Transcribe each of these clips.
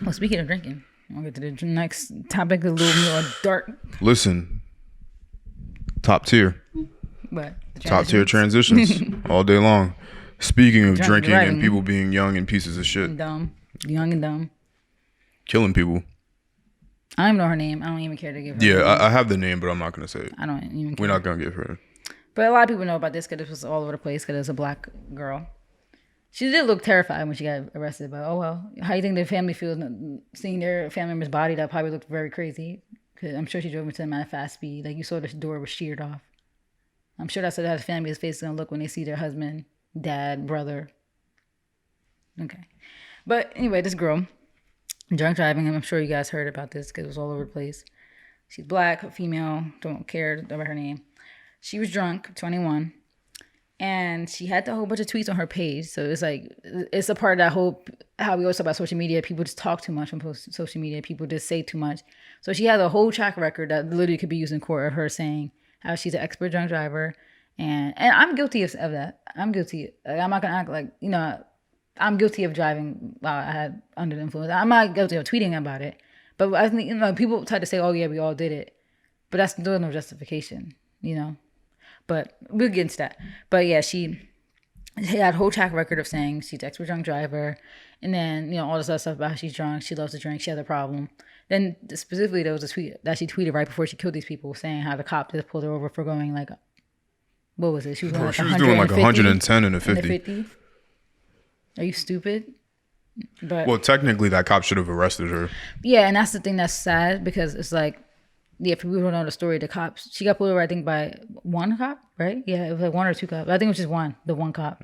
Well, speaking of drinking, I'll get to the next topic, a little more dark. Listen, top tier. But Top tier transitions all day long. Speaking of Drunk drinking driving. and people being young and pieces of shit, Dumb, young and dumb. killing people. I don't even know her name. I don't even care to give her. Yeah, her name. I have the name, but I'm not gonna say it. I don't even care. We're not gonna give her. But a lot of people know about this because it was all over the place because it was a black girl. She did look terrified when she got arrested, but oh well. How do you think the family feels seeing their family member's body? That probably looked very crazy. Cause I'm sure she drove into them at a fast speed. Like you saw the door was sheared off. I'm sure that's how the family's face is gonna look when they see their husband, dad, brother. Okay. But anyway, this girl, drunk driving, I'm sure you guys heard about this because it was all over the place. She's black, female, don't care about her name. She was drunk, 21, and she had a whole bunch of tweets on her page. So it's like, it's a part of that whole, how we always talk about social media. People just talk too much on social media. People just say too much. So she has a whole track record that literally could be used in court of her saying how she's an expert drunk driver. And I'm guilty of that. I'm guilty. Like, I'm not going to act like, I'm guilty of driving while I had under the influence. I'm not guilty of tweeting about it. But I think, people try to say, oh, yeah, we all did it. But that's still no justification, But we'll get into that. But yeah, she had a whole track record of saying she's an expert drunk driver. And then, all this other stuff about how she's drunk. She loves to drink. She has a problem. Then specifically, there was a tweet that she tweeted right before she killed these people saying how the cop just pulled her over for going like, what was it? She was doing like 110 and a 50. Are you stupid? But Well, technically, that cop should have arrested her. yeah, and that's the thing that's sad because it's like, yeah, for people who don't know the story, the cops, she got pulled over, I think, by one cop, right? Yeah, it was like one or two cops. I think it was just the one cop.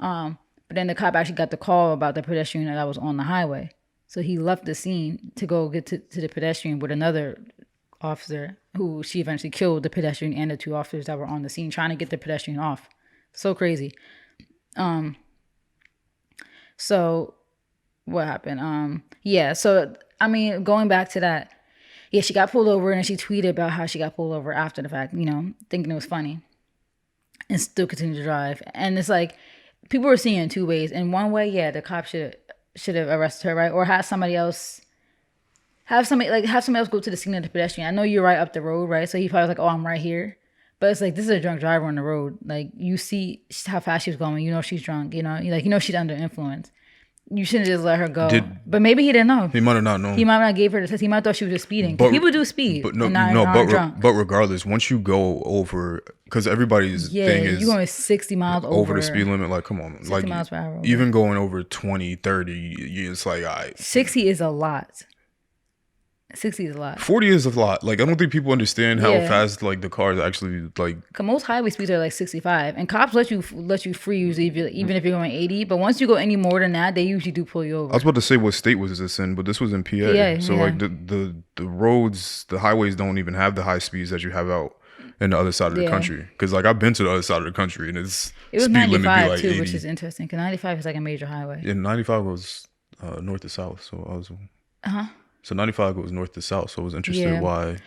But then the cop actually got the call about the pedestrian that was on the highway. So he left the scene to go get to the pedestrian with another officer who she eventually killed the pedestrian and the two officers that were on the scene trying to get the pedestrian off. So crazy. So what happened? Yeah, so, going back to that, yeah, she got pulled over and she tweeted about how she got pulled over after the fact, thinking it was funny and still continued to drive. And it's like, people were seeing it in two ways. In one way, yeah, the cop should have arrested her, right? Or have somebody else go to the scene of the pedestrian. I know you're right up the road, right? So he probably was like, oh, I'm right here. But it's like, this is a drunk driver on the road. Like, you see how fast she was going. She's drunk, she's under influence. You shouldn't just let her go. But maybe he didn't know. He might have not known. He might not gave her the test. He might have thought she was just speeding. But people do speed. But drunk. regardless, once you go over, because everybody's thing is you're going 60 miles over the speed limit. Like, come on, 60 miles per hour. Even going over 20, 30, it's like, all right. 60 is a lot. 60 is a lot. 40 is a lot. Like, I don't think people understand how fast like the cars actually like. Cause most highway speeds are like 65, and cops let you free usually even if you're going 80. But once you go any more than that, they usually do pull you over. I was about to say what state was this in, but this was in PA. So like the roads, the highways don't even have the high speeds that you have out in the other side of the country. Because like I've been to the other side of the country and it was speed 95 limit be like too, 80. which is interesting. Because 95 is like a major highway. And 95 was north to south, so I was. So 95 was north to south, so I was interested why.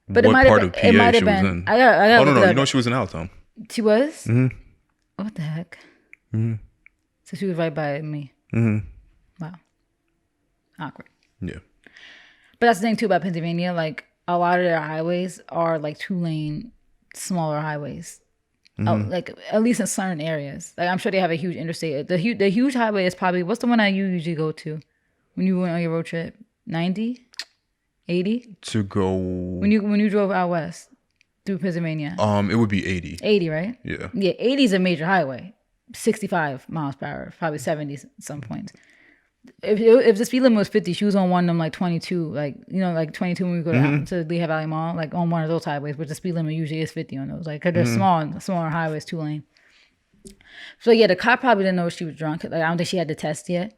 But what part been, of PA she was in? I got. Oh no, she was in Allentown. She was. Mm-hmm. What the heck? Mm-hmm. So she was right by me. Mm-hmm. Wow. Awkward. Yeah. But that's the thing too about Pennsylvania. Like a lot of their highways are like 2-lane, smaller highways. Mm-hmm. Like at least in certain areas. Like I'm sure they have a huge interstate. The huge highway is probably, what's the one that you usually go to when you went on your road trip? 90, 80 to go when you drove out west through Pennsylvania. It would be 80. 80, right? Yeah. Yeah, 80 is a major highway. 65 miles per hour, probably 70 at some points. If the speed limit was 50, she was on one of them like 22, like 22 when we go to Lehigh Valley Mall, like on one of those highways, but the speed limit usually is 50 on those. Like, cause they're smaller highways, 2-lane. So yeah, the cop probably didn't know she was drunk. Like I don't think she had the test yet,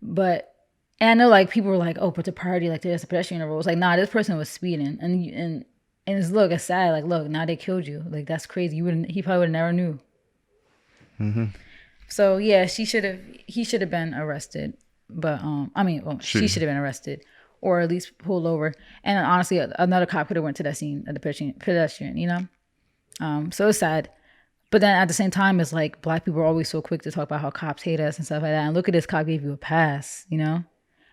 but. And I know, like, people were like, oh, but the priority, like, there's a pedestrian on the road. It's like, nah, this person was speeding. And it's sad. Like, look, now they killed you. Like, that's crazy. He probably would have never knew. Mm-hmm. So, yeah, he should have been arrested. But, she should have been arrested. Or at least pulled over. And honestly, another cop could have went to that scene of the pedestrian, So it's sad. But then at the same time, it's like, black people are always so quick to talk about how cops hate us and stuff like that. And look at this, cop gave you a pass,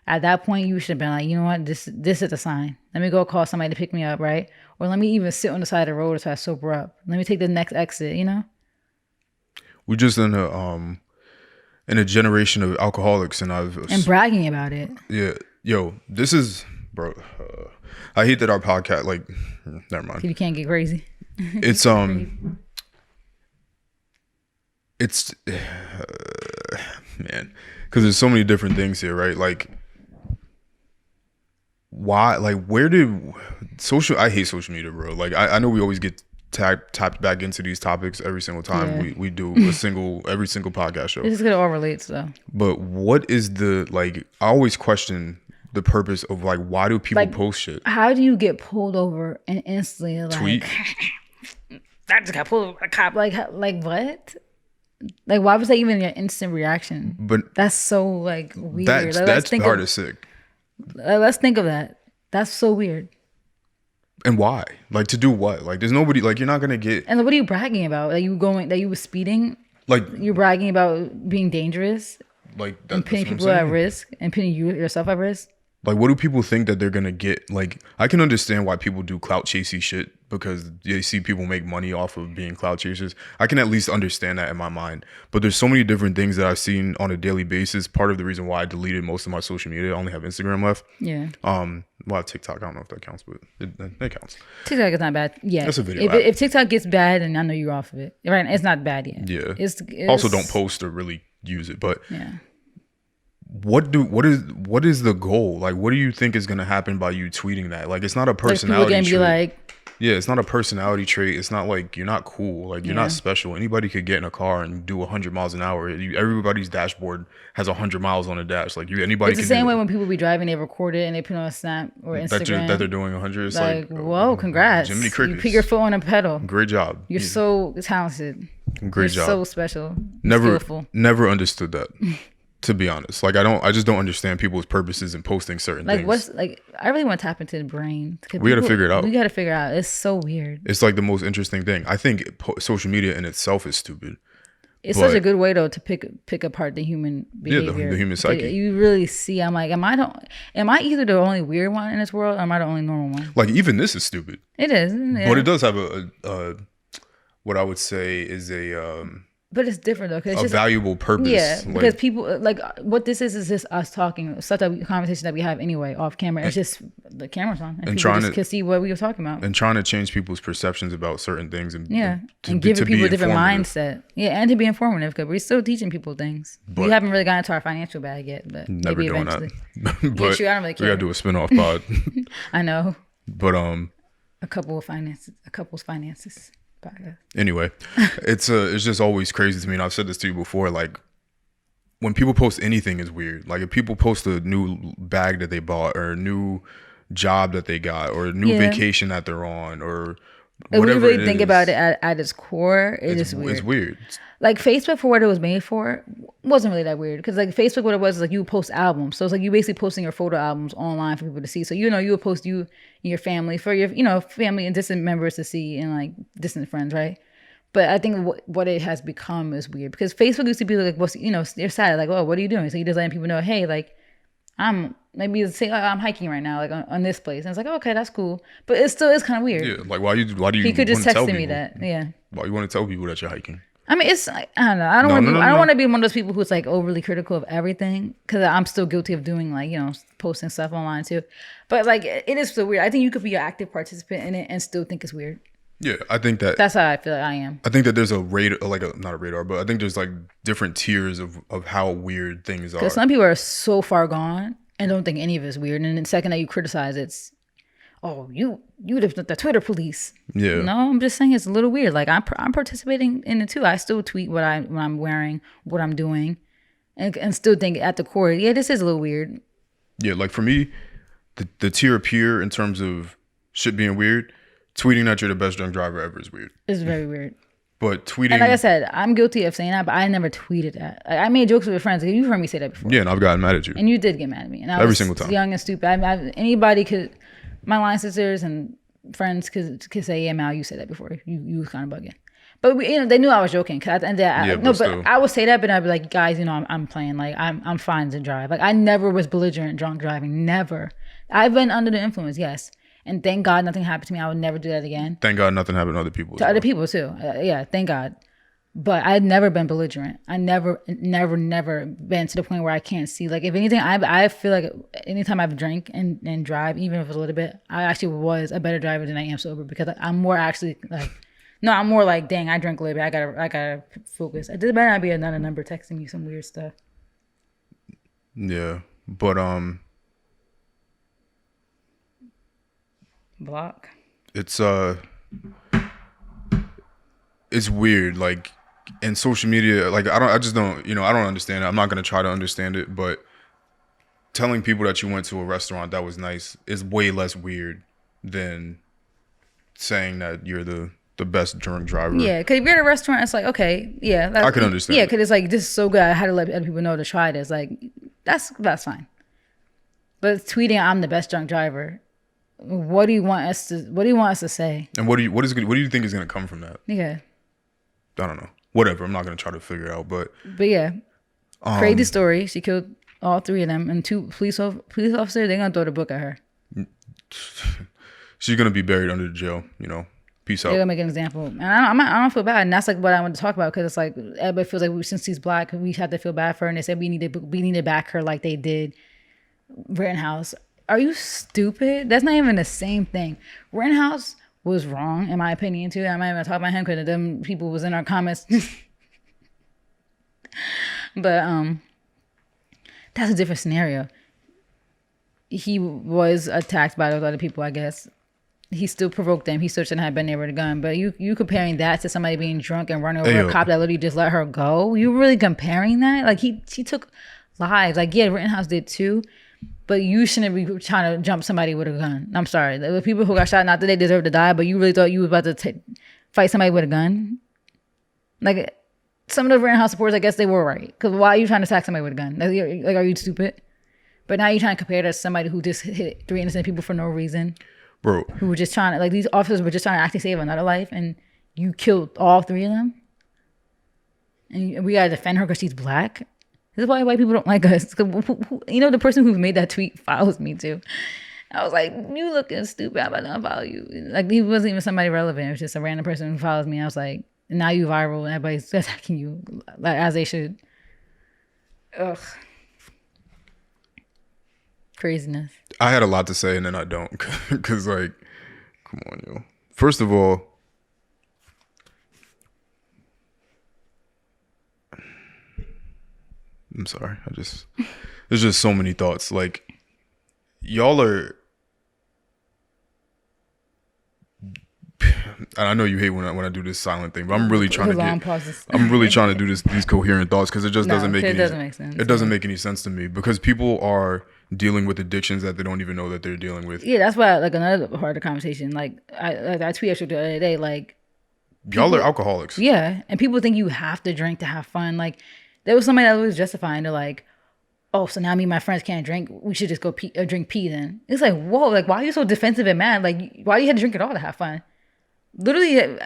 At that point, you should have been like, you know what, this is a sign. Let me go call somebody to pick me up, right? Or let me even sit on the side of the road until I sober up. Let me take the next exit, you know? We're just in a generation of alcoholics, and bragging about it. Yeah, yo, this is, bro. I hate that our podcast, like, never mind. You can't get crazy. It's it's man, because there's so many different things here, right? Like, why? Like, where did I hate social media, bro. Like, I know we always get tapped back into these topics every single time we do every single podcast show. It's gonna all relates though. But what is I always question the purpose of like, why do people post shit? How do you get pulled over and instantly tweet? I just got pulled over by a cop. Like what? Like, why was that even your instant reaction? But that's so like weird. That's hard as sick. Let's think of that. That's so weird. And why? Like, to do what? Like, there's nobody, like, you're not gonna get. And what are you bragging about? That you were speeding? Like, you're bragging about being dangerous? Like, and putting people at risk and putting yourself at risk? Like, what do people think that they're gonna get? Like, I can understand why people do clout chasing shit because they see people make money off of being clout chasers. I can at least understand that in my mind. But there's so many different things that I've seen on a daily basis. Part of the reason why I deleted most of my social media, I only have Instagram left. Yeah. Well, I have TikTok. I don't know if that counts, but it counts. TikTok is not bad. Yeah. That's a video. If TikTok gets bad, then I know you're off of it. Right? It's not bad yet. Yeah. It's also don't post or really use it, but yeah. What is the goal? Like, what do you think is gonna happen by you tweeting that? Like, it's not a personality trait. Be like, yeah, it's not a personality trait. It's not like you're not cool. Like, you're not special. Anybody could get in a car and do 100 miles an hour. Everybody's dashboard has 100 miles on the dash. Like, anybody. It's the same way when people be driving, they record it and they put it on Snap or Instagram that they're doing 100. It's like, whoa, congrats! Jiminy Crickets. You put your foot on a pedal. Great job. You're so talented. Great job. So special. Never understood that. To be honest, like, I just don't understand people's purposes in posting certain things. I really want to tap into the brain. We got to figure it out. We got to figure it out. It's so weird. It's like the most interesting thing. I think social media in itself is stupid. It's such a good way though to pick apart the human behavior. Yeah, the human psyche. You really see. I'm like, am I either the only weird one in this world, or am I the only normal one? Like, even this is stupid. It is, yeah. But it does have a what I would say is a but it's different though, because it's a valuable purpose. Yeah, because people like what this is just us talking, such a conversation that we have anyway off camera. It's just the camera's on, and people just can see what we were talking about, and trying to change people's perceptions about certain things, and and giving people a different mindset. Yeah, and to be informative, because we're still teaching people things. But we haven't really gotten into our financial bag yet, but maybe eventually. But yeah, I don't really care. We gotta do a spinoff pod. I know, but a couple's finances. Anyway, it's just always crazy to me, and I've said this to you before. Like, when people post anything is weird. Like, if people post a new bag that they bought, or a new job that they got, or a new vacation that they're on, or whatever. If we really think about it at its core, it's weird. It's weird. Like, Facebook, for what it was made for, wasn't really that weird. Because, like, Facebook, what it was is, like, you would post albums. So it's like you basically posting your photo albums online for people to see. So, you would post you and your family, for your, family and distant members to see, and, like, distant friends, right? But I think what it has become is weird. Because Facebook used to be like, they're sad. Like, oh, what are you doing? So you're just letting people know, hey, like, I'm hiking right now, like, on this place. And it's like, oh, okay, that's cool. But it still is kind of weird. Yeah, like, why do you He could just text me that, yeah. Why you want to tell people that you're hiking? I mean, it's like, I don't know. I don't want to be one of those people who's like overly critical of everything, because I'm still guilty of doing, like, posting stuff online too. But, like, it is so weird. I think you could be an active participant in it and still think it's weird. Yeah, I think that's how I feel like I am. I think that there's not a radar, but I think there's, like, different tiers of how weird things are. Because some people are so far gone and don't think any of it's weird, and then the second that you criticize, it's, oh, you the Twitter police. Yeah. No, I'm just saying it's a little weird. Like, I'm participating in it too. I still tweet what I'm wearing, what I'm doing, and still think at the core, yeah, this is a little weird. Yeah, like, for me, the tier up here in terms of shit being weird, tweeting that you're the best drunk driver ever is weird. It's very weird. But tweeting, and like I said, I'm guilty of saying that, but I never tweeted that. Like, I made jokes with friends. You've heard me say that before. Yeah, and I've gotten mad at you. And you did get mad at me. And I every was single time. Young and stupid. Anybody could. My line sisters and friends could say, yeah, Mal, you said that before. You was kind of bugging. But they knew I was joking. Cause at the end of that, still. but I would say that, but I'd be like, guys, I'm playing. Like I'm fine to drive. Like I never was belligerent drunk driving. Never. I've been under the influence, yes. And thank God nothing happened to me. I would never do that again. Thank God nothing happened to other people. To other people too. Yeah, thank God. But I'd never been belligerent. I never been to the point where I can't see. Like if anything, I feel like anytime I've drank and drive, even if it's a little bit, I actually was a better driver than I am sober because I'm more actually like, no, I'm more like, dang, I drank a little bit. I gotta focus. It better not be another number texting me some weird stuff. Yeah, but block. It's weird. Like in social media, like I just don't, I don't understand it. I'm not gonna try to understand it, but telling people that you went to a restaurant that was nice is way less weird than saying that you're the best drunk driver. Yeah, because if you're at a restaurant, it's like, okay, yeah, I can understand. Yeah, because it's like, this is so good. I had to let other people know to try this. Like, that's fine. But tweeting, I'm the best drunk driver. What do you want us to say? And what do you think is gonna come from that? Yeah, I don't know. Whatever. I'm not gonna try to figure it out. But yeah, crazy story. She killed all 3 of them, and 2 police officers. They're gonna throw the book at her. She's gonna be buried under the jail. Peace out. They're gonna make an example, and I don't feel bad, and that's like what I want to talk about because it's like everybody feels like since she's black, we had to feel bad for her, and they said we need to back her like they did Rittenhouse. Are you stupid? That's not even the same thing. Rittenhouse was wrong, in my opinion, too. I'm not even talking about him because them people was in our comments. But that's a different scenario. He was attacked by those other people, I guess. He still provoked them. He still shouldn't have been there with a gun. But you comparing that to somebody being drunk and running over a cop that literally just let her go? You really comparing that? Like she took lives. Like yeah, Rittenhouse did too. But you shouldn't be trying to jump somebody with a gun. I'm sorry. The people who got shot, not that they deserve to die, but you really thought you was about to fight somebody with a gun? Like some of the Rittenhouse supporters, I guess they were right. Because why are you trying to attack somebody with a gun? Like, are you stupid? But now you're trying to compare that to somebody who just hit 3 innocent people for no reason. Bro. Who were just trying to, like, these officers were just trying to actually save another life, and you killed all 3 of them? And we gotta defend her because she's black? This is why white people don't like us. The person who made that tweet follows me too. I was like, you looking stupid. I'm about to unfollow you. Like, he wasn't even somebody relevant. It was just a random person who follows me. I was like, now you viral and everybody's attacking you, like, as they should. Ugh. Craziness. I had a lot to say and then I don't. Because, like, come on, yo. First of all, I'm sorry. There's just so many thoughts. Like, y'all are, and I know you hate when I do this silent thing, but I'm really trying to do these coherent thoughts because it just doesn't make sense. It doesn't make any sense to me because people are dealing with addictions that they don't even know that they're dealing with. Yeah, that's why, like, another part of the conversation, like, I tweeted the other day, like, y'all are alcoholics. Yeah, and people think you have to drink to have fun. Like, there was somebody that was justifying to, like, oh, so now me and my friends can't drink. We should just go drink pee then. It's like, whoa, like, why are you so defensive and mad? Like, why do you have to drink at all to have fun? Literally,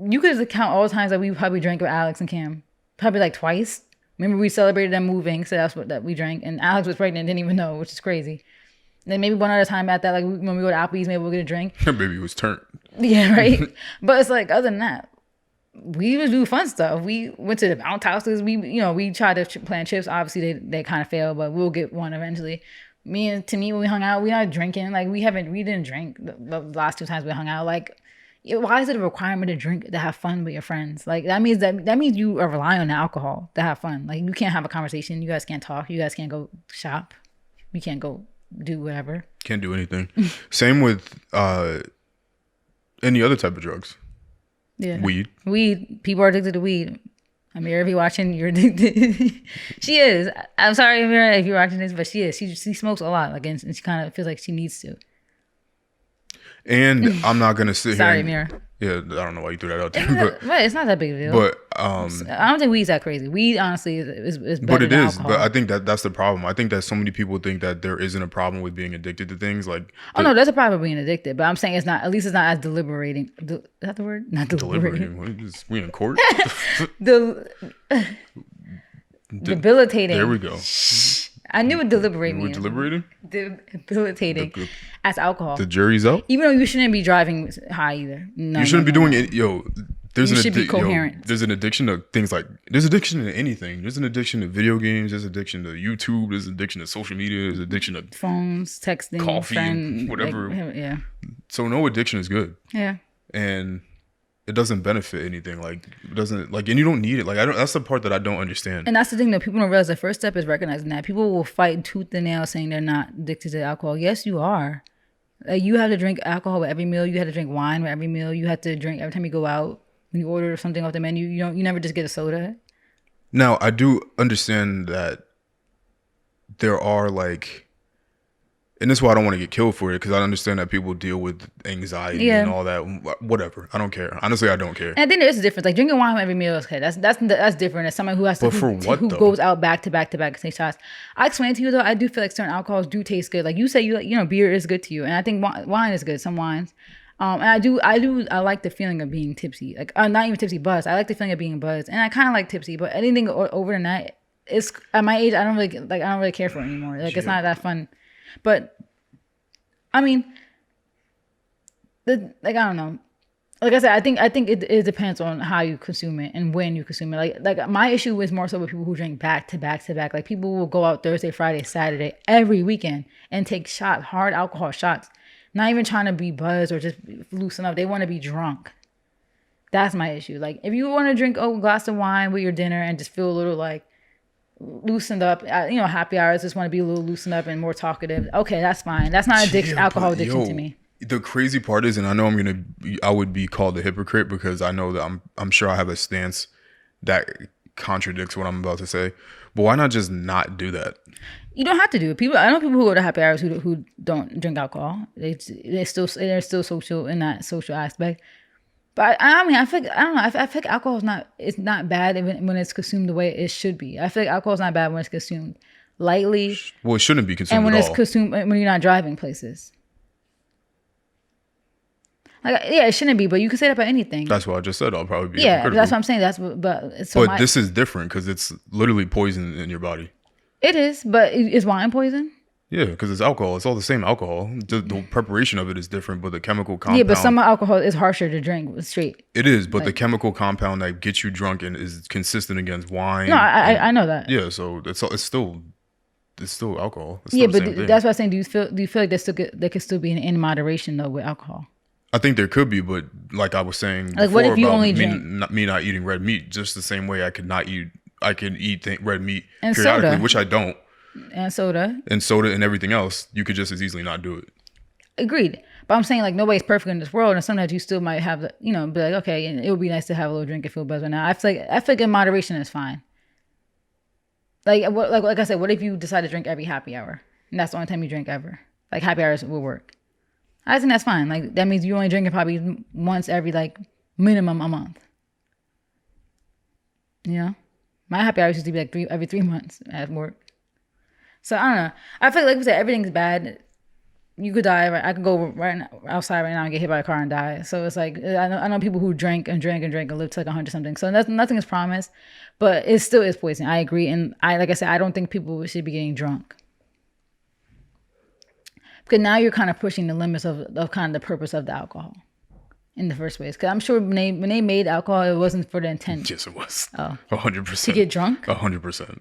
you could count all the times that we probably drank with Alex and Cam. Probably like twice. Remember, we celebrated them moving, so that's what that we drank. And Alex was pregnant, didn't even know, which is crazy. And then maybe one other time at that, like when we go to Applebee's, maybe we'll get a drink. Baby was turned. Yeah, right. But it's like, other than that, we would do fun stuff. We went to the bounce houses. We tried to plan trips. Obviously, they kind of failed, but we'll get one eventually. Me and Tanae, when we hung out, we not drinking. Like, we didn't drink the last 2 times we hung out. Like, why is it a requirement to drink to have fun with your friends? Like, that means you are relying on alcohol to have fun. Like, you can't have a conversation. You guys can't talk. You guys can't go shop. You can't go do whatever. Can't do anything. Same with any other type of drugs. Yeah. Weed. People are addicted to weed. Amira, if you're watching, you're addicted. She is. I'm sorry, Amira, if you're watching this, but she is. She smokes a lot. Like, and she kind of feels like she needs to. And I'm not gonna sit Sorry, here. Amira. Yeah, I don't know why you threw that out there, but it's not that big of a deal. But I don't think weed's that crazy. Weed, honestly, is better but it than is. alcohol. But I think that's the problem. I think that so many people think that there isn't a problem with being addicted to things. Like, no, there's a problem with being addicted. But I'm saying it's not. At least it's not as deliberating. Is that the word? Not deliberating. We in court. Debilitating. There we go. I knew what deliberate means. Deliberating? Debilitating as alcohol. The jury's out. Even though you shouldn't be driving high either. No, you shouldn't be doing it. Yo, there's you should be coherent. There's an addiction to things like, there's addiction to anything. There's an addiction to video games. There's addiction to YouTube. There's addiction to social media. There's addiction to phones, texting, coffee, whatever. Like, yeah. So no addiction is good. Yeah. And it doesn't benefit anything. Like, it doesn't, like, and you don't need it. Like, that's the part that I don't understand. And that's the thing that people don't realize. The first step is recognizing that. People will fight tooth and nail saying they're not addicted to alcohol. Yes, you are. Like, you have to drink alcohol with every meal. You have to drink wine with every meal. You have to drink every time you go out. When you order something off the menu, you never just get a soda. Now, I do understand that there are, like, and that's why I don't want to get killed for it, because I understand that people deal with anxiety and all that. Whatever, I don't care. Honestly, I don't care. And I think there is a difference. Like, drinking wine with every meal is okay. That's different. As someone who has to, who goes out back to back and take shots. I explained to you though, I do feel like certain alcohols do taste good. Like you say, beer is good to you, and I think wine is good. Some wines. And I like the feeling of being tipsy. Like, not even tipsy, buzzed. I like the feeling of being buzzed, and I kind of like tipsy. But anything over the night, it's at my age, I don't really care for it anymore. Like, it's not that fun. But I mean, I don't know. Like I said, I think it depends on how you consume it and when you consume it. Like my issue is more so with people who drink back to back to back. Like, people will go out Thursday, Friday, Saturday, every weekend and take hard alcohol shots. Not even trying to be buzzed or just loosen up. They want to be drunk. That's my issue. Like, if you want to drink a glass of wine with your dinner and just feel a little like loosened up, happy hours, just want to be a little loosened up and more talkative. Okay, that's fine. That's not alcohol addiction to me. The crazy part is, and I know I would be called a hypocrite because I know that I'm sure I have a stance that contradicts what I'm about to say. But why not just not do that? You don't have to do it. I know people who go to happy hours who don't drink alcohol. They're still social in that social aspect. But I mean, I feel like alcohol is not bad when it's consumed the way it should be. I feel like alcohol is not bad when it's consumed lightly. Well, it shouldn't be consumed and when at it's all. consumed when you're not driving places. Like, yeah, it shouldn't be, but you can say that about anything. That's what I just said. I'll probably be hypocritical. That's what I'm saying. But this is different because it's literally poison in your body. It is, but is wine poison? Yeah, because it's alcohol. It's all the same alcohol. The preparation of it is different, but the chemical compound. Yeah, but some alcohol is harsher to drink straight. It is, but the chemical compound that gets you drunk and is consistent against wine. No, I know that. Yeah, so it's still alcohol. It's still but that's what I'm saying. Do you feel like there could still be in moderation though with alcohol? I think there could be, but like I was saying, like, what if you only drink me not eating red meat, just the same way I can eat red meat and periodically, soda. Which I don't. And soda and everything else, you could just as easily not do it. Agreed. But I'm saying, like, nobody's perfect in this world, and sometimes you still might have, be like, okay, and it would be nice to have a little drink and feel better. Now, I feel like in moderation is fine. Like I said, what if you decide to drink every happy hour, and that's the only time you drink ever? Like, happy hours will work. I think that's fine. Like, that means you only drink it probably once every, like, minimum a month. My happy hours used to be like every 3 months at work. So I don't know. I feel like we said, everything's bad. You could die. Right? I could go outside right now and get hit by a car and die. So it's like, I know people who drink and live to like 100 something. So nothing is promised, but it still is poison. I agree. And like I said, I don't think people should be getting drunk. Because now you're kind of pushing the limits of kind of the purpose of the alcohol in the first place. Because I'm sure when they made alcohol, it wasn't for the intent. Yes, it was. Oh. 100%. To get drunk? 100%.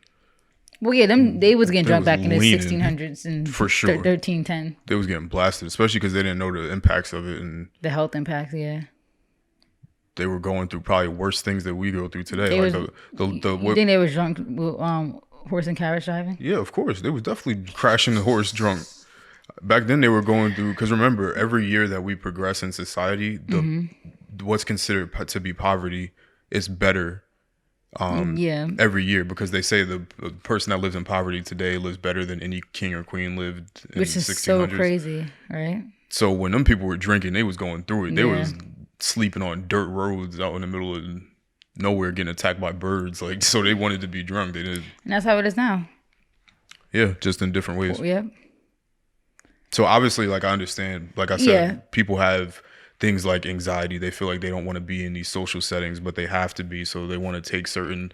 Well, yeah, they was getting drunk back in the 1600s and for sure 1310. They was getting blasted, especially because they didn't know the impacts of it and the health impacts. Yeah. They were going through probably worse things that we go through today. You think they was drunk with horse and carriage driving? Yeah, of course. They was definitely crashing the horse drunk. Back then they were going through, because remember, every year that we progress in society, what's considered to be poverty is better every year, because they say the person that lives in poverty today lives better than any king or queen lived in which is 1600s. So crazy, right? So when them people were drinking, they was going through it. They was sleeping on dirt roads out in the middle of nowhere getting attacked by birds. Like, so they wanted to be drunk. They didn't. And that's how it is now. Yeah, just in different ways. Yeah. So obviously, like, I understand, like I said, people have things like anxiety. They feel like they don't want to be in these social settings, but they have to be. So they want to take certain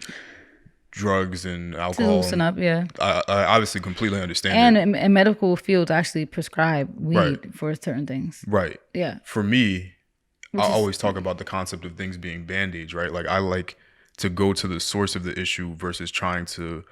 drugs and alcohol. To loosen up, yeah. I obviously completely understand. And in medical fields actually prescribe weed for certain things. Right. Yeah. For me, I always talk about the concept of things being band-aids, right? Like, I like to go to the source of the issue versus trying to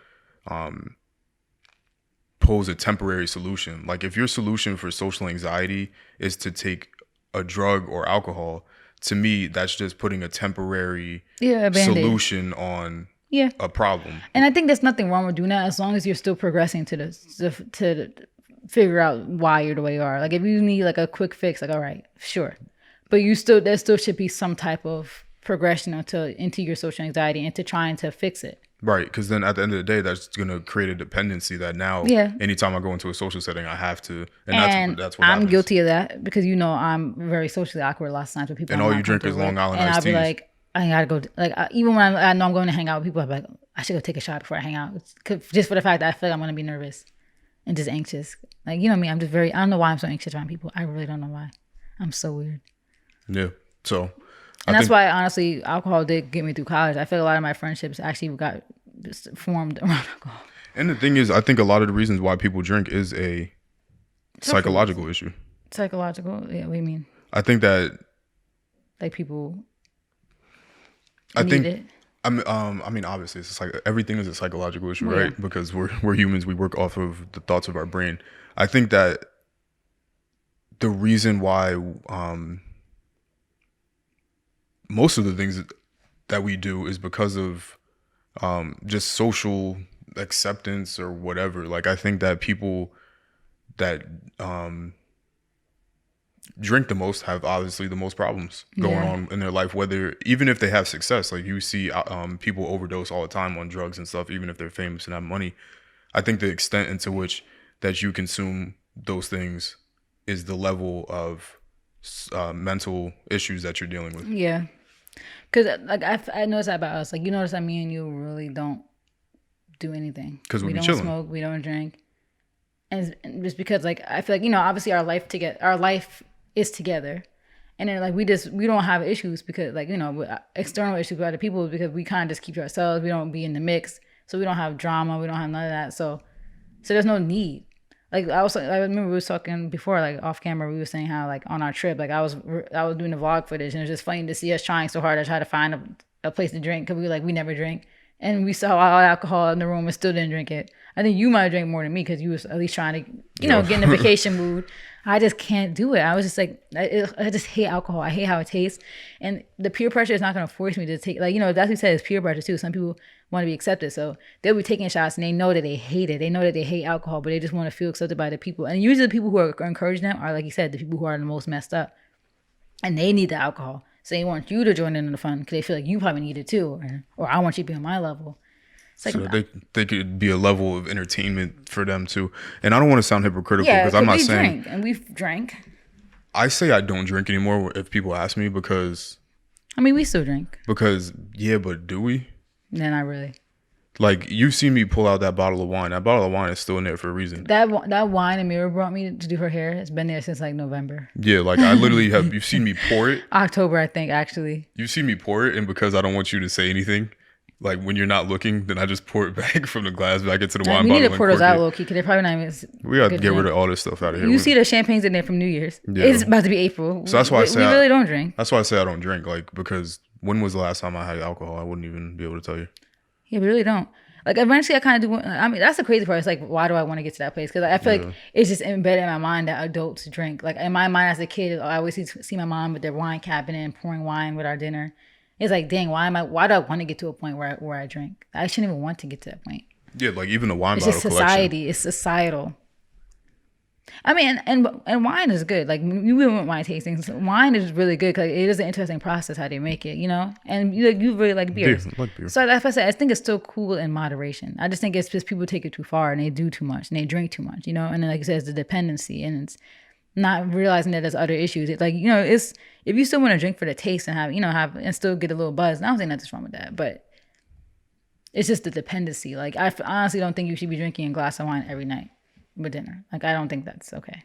pose a temporary solution. Like, if your solution for social anxiety is to take a drug or alcohol, to me, that's just putting a temporary solution on a problem. And I think there's nothing wrong with doing that as long as you're still progressing to figure out why you're the way you are. Like, if you need like a quick fix, like, all right, sure. But there still should be some type of progression into your social anxiety and to trying to fix it. Right, because then at the end of the day, that's going to create a dependency that now, anytime I go into a social setting, I have to, and that's what I'm happens. guilty of that because I'm very socially awkward lots of times with people. And all you drink is Long Island iced teas. And I'll be like, I gotta go. Like, even when I know I'm going to hang out with people, I'm like, I should go take a shot before I hang out, just for the fact that I feel like I'm going to be nervous and just anxious. Like, you know me, I'm just I don't know why I'm so anxious around people. I really don't know why. I'm so weird. Yeah. So. And that's why, honestly, alcohol did get me through college. I feel a lot of my friendships actually got formed around alcohol. And the thing is, I think a lot of the reasons why people drink is a psychological issue. Psychological? Yeah, what do you mean? I think that... Like, people I need think it? I mean, obviously, it's like everything is a psychological issue, right? Because we're humans. We work off of the thoughts of our brain. I think that the reason why... most of the things that we do is because of just social acceptance or whatever. Like, I think that people that drink the most have obviously the most problems going on in their life, even if they have success. Like, you see people overdose all the time on drugs and stuff, even if they're famous and have money. I think the extent into which that you consume those things is the level of mental issues that you're dealing with. Yeah. Because, like, I noticed that about us. Like, you notice that me and you really don't do anything. Because we don't chilling. Smoke, we don't drink. And just because, like, I feel like, obviously our life is together. And then, like, we don't have issues because, like, external issues with other people because we kind of just keep to ourselves. We don't be in the mix. So we don't have drama. We don't have none of that. So there's no need. Like, I remember we was talking before, like, off camera, we were saying how, like, on our trip, like, I was doing the vlog footage, and it was just funny to see us trying so hard to try to find a place to drink, because we never drink, and we saw all alcohol in the room and still didn't drink it. I think you might drink more than me, because you was at least trying to, get in the vacation mood. I just can't do it. I was just like, I just hate alcohol. I hate how it tastes, and the peer pressure is not going to force me to take, like, that's what you said, it's peer pressure too. Some people want to be accepted, so they'll be taking shots and they know that they hate it. They know that they hate alcohol, but they just want to feel accepted by the people. And usually the people who are encouraging them are, like you said, the people who are the most messed up, and they need the alcohol, so they want you to join in the fun because they feel like you probably need it too, or I want you to be on my level. It's like, so they could be a level of entertainment for them too. And I don't want to sound hypocritical, because I'm not saying... and we've drank. I say I don't drink anymore if people ask me, because... I mean, we still drink. Because, but do we? No, not really. Like, you've seen me pull out that bottle of wine. That bottle of wine is still in there for a reason. That wine Amira brought me to do her hair, it's been there since, like, November. Yeah, like, I literally have... You've seen me pour it. October, I think, actually. You've seen me pour it, and because I don't want you to say anything, like, when you're not looking, then I just pour it back from the glass back into the wine bottle. We need to pour those out low key, because they're probably not even... We got to get rid of all this stuff out of here. You see the champagnes in there from New Year's. Yeah. It's about to be April. So that's why I say... We really don't drink. That's why I say I don't drink, like, because when was the last time I had alcohol? I wouldn't even be able to tell you. Yeah, we really don't. Like, eventually I kind of do... I mean, that's the crazy part. It's like, why do I want to get to that place? Because I feel like it's just embedded in my mind that adults drink. Like, in my mind as a kid, I always see my mom with their wine cabinet and pouring wine with our dinner. It's like, dang, why do I want to get to a point where I drink? I shouldn't even want to get to that point. Yeah, like, even the wine bottle collection. It's just society. It's societal. I mean, and wine is good. Like, we went wine tastings. Wine is really good because it is an interesting process how they make it, And you really like beer. Like beer. So that's why I said I think it's still cool in moderation. I just think it's just people take it too far and they do too much and they drink too much, And then, like you said, it's the dependency, and not realizing that there's other issues. It's like, you know, it's if you still want to drink for the taste and have and still get a little buzz. I don't think nothing's wrong with that, but it's just the dependency. Like I honestly don't think you should be drinking a glass of wine every night with dinner. Like I don't think that's okay.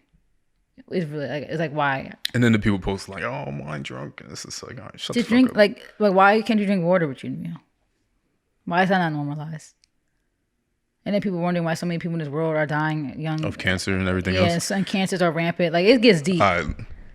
It's really like it's like why. And then the people post like, "Oh, I'm wine drunk," and it's just like, "All right, shut the fuck drink up." like why can't you drink water with your meal? Why is that not normalized? And then people wondering why so many people in this world are dying young of cancer and everything else. Yes, and cancers are rampant. Like it gets deep.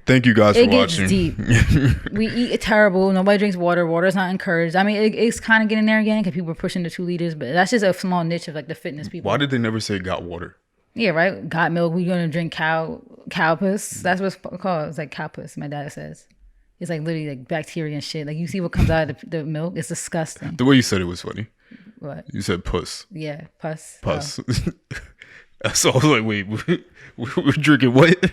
Thank you guys for watching. It gets deep. We eat terrible. Nobody drinks water. Water's not encouraged. I mean, it's kind of getting there again because people are pushing the 2 liters, but that's just a small niche of like the fitness people. Why did they never say got water? Yeah, right. Got milk. We're gonna drink cow puss. That's what's called. It's like cow puss. My dad says. It's like literally like bacteria and shit. Like you see what comes out of the milk. It's disgusting. The way you said it was funny. What? You said puss. Yeah, puss. Puss. Oh. So I was like, wait, we're drinking what?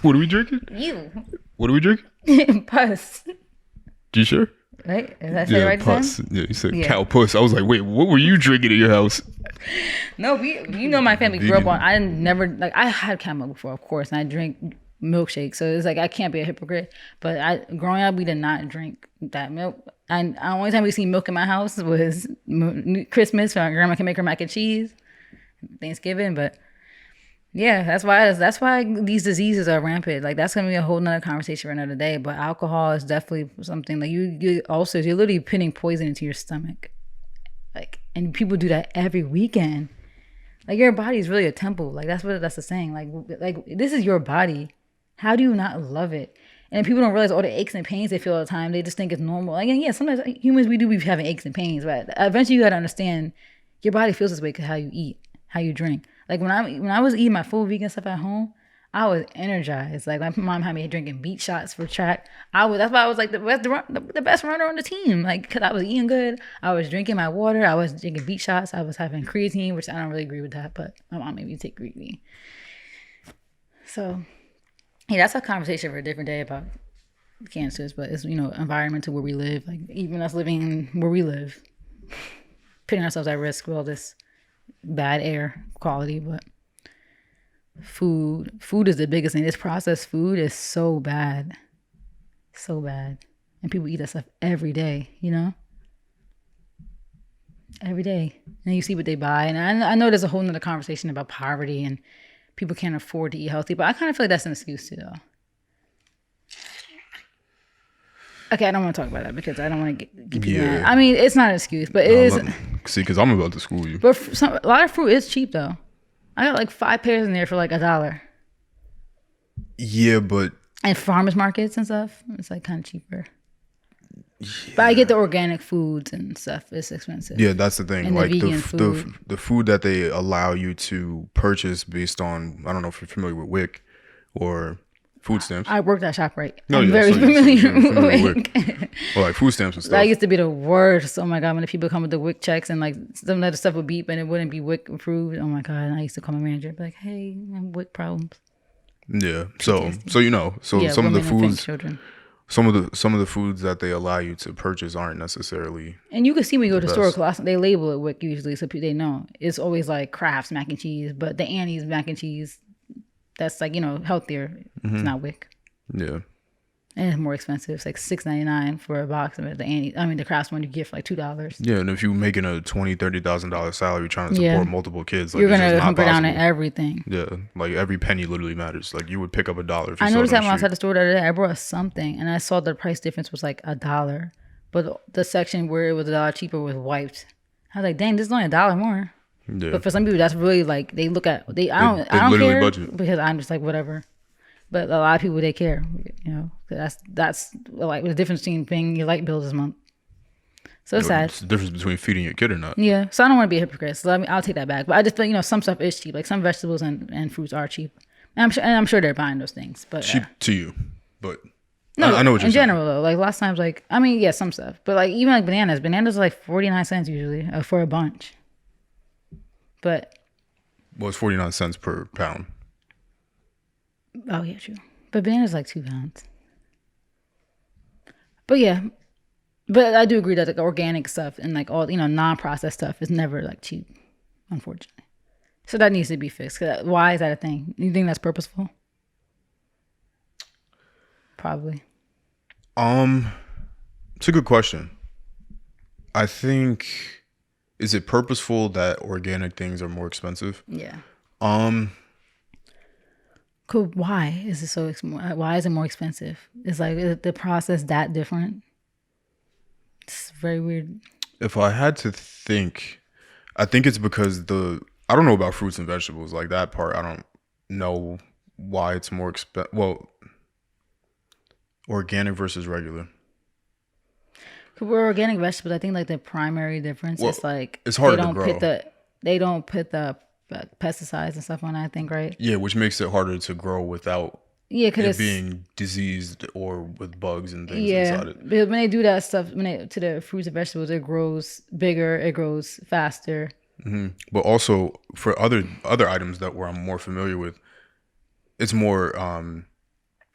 What are we drinking? You. What are we drinking? Puss. You sure? Right? Is that right? Puss. Yeah, you said cow puss. I was like, wait, what were you drinking in your house? No, my family grew up on. I never like I had cow milk before, of course, and I drink milkshake. So it's like I can't be a hypocrite. But growing up, we did not drink that milk. And the only time we see milk in my house was Christmas. So my grandma can make her mac and cheese, Thanksgiving. But yeah, that's why these diseases are rampant. Like that's gonna be a whole nother conversation for another day. But alcohol is definitely something like you're literally putting poison into your stomach. Like, and people do that every weekend. Like your body is really a temple. Like that's the saying. Like this is your body. How do you not love it? And people don't realize all the aches and pains they feel all the time. They just think it's normal. Like, and yeah, sometimes humans, we do be having aches and pains, but eventually you got to understand your body feels this way because how you eat, how you drink. Like when I was eating my full vegan stuff at home, I was energized. Like my mom had me drinking beet shots for track. That's why I was like the best runner on the team. Like, because I was eating good. I was drinking my water. I was drinking beet shots. I was having creatine, which I don't really agree with that, but my mom made me take creatine. So... yeah, that's a conversation for a different day about cancers, but it's, environment to where we live, like even us living where we live, putting ourselves at risk with all this bad air quality. But food is the biggest thing. This processed food is so bad. And people eat that stuff every day, every day. And you see what they buy. And I know there's a whole nother conversation about poverty and people can't afford to eat healthy, but I kind of feel like that's an excuse too, though. Okay, I don't want to talk about that because I don't want to get you mad. I mean, it's not an excuse, but it is. See, because I'm about to school you. But a lot of fruit is cheap, though. I got like 5 pears in there for like $1. Yeah, but... and farmers markets and stuff, it's like kind of cheaper. Yeah. But I get the organic foods and stuff. It's expensive. Yeah, that's the thing. And like the food that they allow you to purchase based on, I don't know if you're familiar with WIC or food stamps. I worked at ShopRite. No, I'm very familiar with WIC. Well, like food stamps and stuff. That used to be the worst. Oh my God, when the people come with the WIC checks and like some of the stuff would beep and it wouldn't be WIC approved. Oh my God, and I used to call my manager and be like, hey, I have WIC problems. Yeah. So some of the foods. Some of the foods that they allow you to purchase aren't necessarily. And you can see when you go to the store, they label it WIC usually, so they know. It's always like Kraft's mac and cheese, but the Annie's mac and cheese, that's like healthier. Mm-hmm. It's not WIC. Yeah. And it's more expensive. It's like $6.99 for a box of it. The Kraft's one you get for like $2. Yeah, and if you're making a $20,000-$30,000 salary trying to support multiple kids, like, you're gonna hunker down at everything. Yeah, like every penny literally matters. Like you would pick up $1 if you I noticed that when I was at the store the other day, I brought something and I saw the price difference was like $1, but the section where it was $1 cheaper was wiped. I was like, dang, this is only $1 more. Yeah. But for some people, that's really like they look at I don't care budget. Because I'm just like whatever. But a lot of people, they care, that's like the difference between paying your light bill this month. So it's sad. It's the difference between feeding your kid or not. Yeah. So I don't want to be a hypocrite. So I'll take that back. But I just feel, some stuff is cheap. Like some vegetables and fruits are cheap. And I'm sure they're buying those things. But cheap to you. But no, I know what you're saying. In general, though. Like lots of times, like, I mean, yeah, some stuff. But like even like bananas. Bananas are like 49 cents usually for a bunch. But. Well, it's 49 cents per pound. Oh, yeah, true. But bananas like 2 pounds. But yeah. But I do agree that like organic stuff and like all, non-processed stuff is never like cheap, unfortunately. So that needs to be fixed. Why is that a thing? You think that's purposeful? Probably. It's a good question. I think, is it purposeful that organic things are more expensive? Yeah. Why is it so? Why is it more expensive? It's like, is the process that different? It's very weird. If I had to think, I think it's because I don't know about fruits and vegetables, like that part. I don't know why it's more expensive. Well, organic versus regular. We're organic vegetables. I think like the primary difference is like it's harder to grow. They don't put the pesticides and stuff on it, I think, right? Yeah, which makes it harder to grow without it being diseased or with bugs and things inside it. But when they do that stuff, to the fruits and vegetables, it grows bigger, it grows faster. Mm-hmm. But also for other items that I'm more familiar with, it's more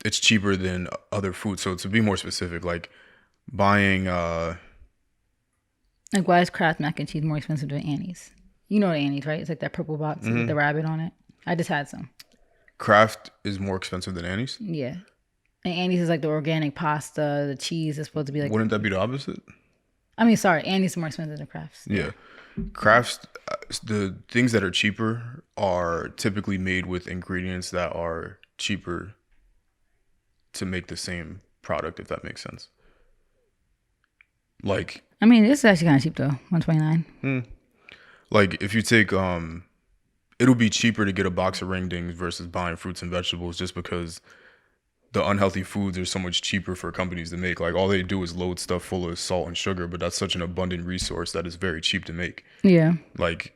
it's cheaper than other foods. So to be more specific, like buying like, why is Kraft mac and cheese more expensive than Annie's? You know the Annie's, right? It's like that purple box with the rabbit on it. I just had some. Kraft is more expensive than Annie's? Yeah. And Annie's is like the organic pasta. The cheese is supposed to be like... Wouldn't that be the opposite? I mean, sorry. Annie's is more expensive than Kraft's. Yeah. Kraft's, the things that are cheaper are typically made with ingredients that are cheaper to make the same product, if that makes sense. Like... I mean, this is actually kind of cheap, though. $129. Like, if you take... it'll be cheaper to get a box of ring dings versus buying fruits and vegetables, just because the unhealthy foods are so much cheaper for companies to make. Like, all they do is load stuff full of salt and sugar, but that's such an abundant resource that is very cheap to make. Yeah. Like,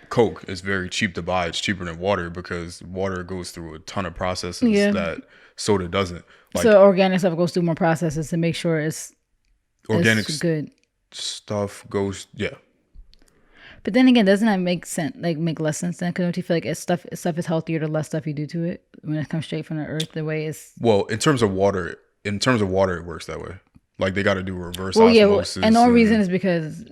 Coke is very cheap to buy. It's cheaper than water because water goes through a ton of processes that soda doesn't. Like, so organic stuff goes through more processes to make sure it's good. Stuff goes, But then again, doesn't that make sense? Like, make less sense then? Because don't you feel like stuff is healthier the less stuff you do to it when it comes straight from the earth? The way it's... Well, in terms of water, it works that way. Like, they got to do reverse osmosis. And the only reason is because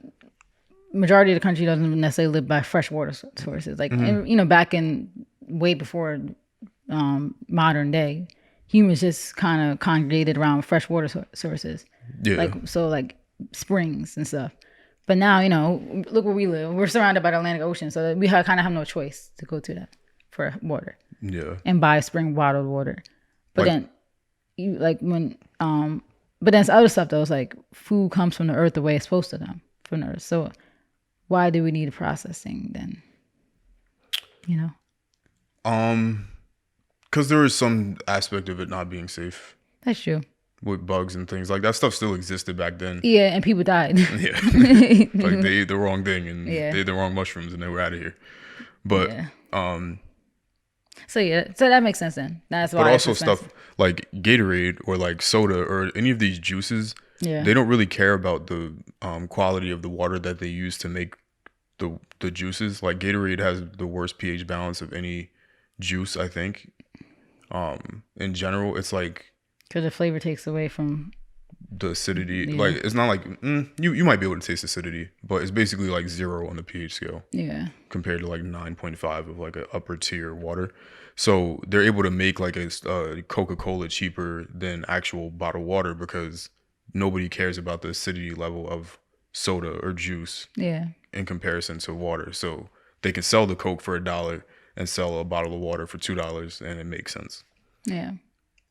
majority of the country doesn't necessarily live by fresh water sources. Like, and, back in way before modern day, humans just kind of congregated around fresh water sources. Yeah. Like springs and stuff. But now, look where we live. We're surrounded by the Atlantic Ocean, so we kind of have no choice to go to that for water. Yeah. And buy spring bottled water. But then, but then it's other stuff though. It's like food comes from the earth the way it's supposed to come from the earth. So why do we need processing then? Because there is some aspect of it not being safe. That's true. With bugs and things like that stuff still existed back then. Yeah, and people died. Yeah, like they ate the wrong thing and they ate the wrong mushrooms and they were out of here. But so that makes sense then. That's why. But also stuff like Gatorade or like soda or any of these juices, they don't really care about the quality of the water that they use to make the juices. Like Gatorade has the worst pH balance of any juice, I think. In general, it's like. Because the flavor takes away from the acidity. Yeah. Like, it's not like you might be able to taste acidity, but it's basically like 0 on the pH scale. Yeah. Compared to like 9.5 of like an upper tier water. So they're able to make like a Coca-Cola cheaper than actual bottled water because nobody cares about the acidity level of soda or juice. Yeah. In comparison to water. So they can sell the Coke for $1 and sell a bottle of water for $2, and it makes sense. Yeah.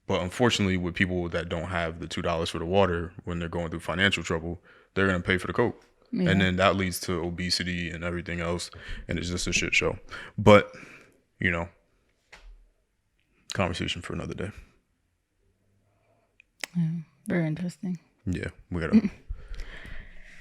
But unfortunately, with people that don't have the $2 for the water, when they're going through financial trouble, they're going to pay for the Coke. Yeah. And then that leads to obesity and everything else. And it's just a shit show. But, conversation for another day. Yeah, very interesting. Yeah, we got to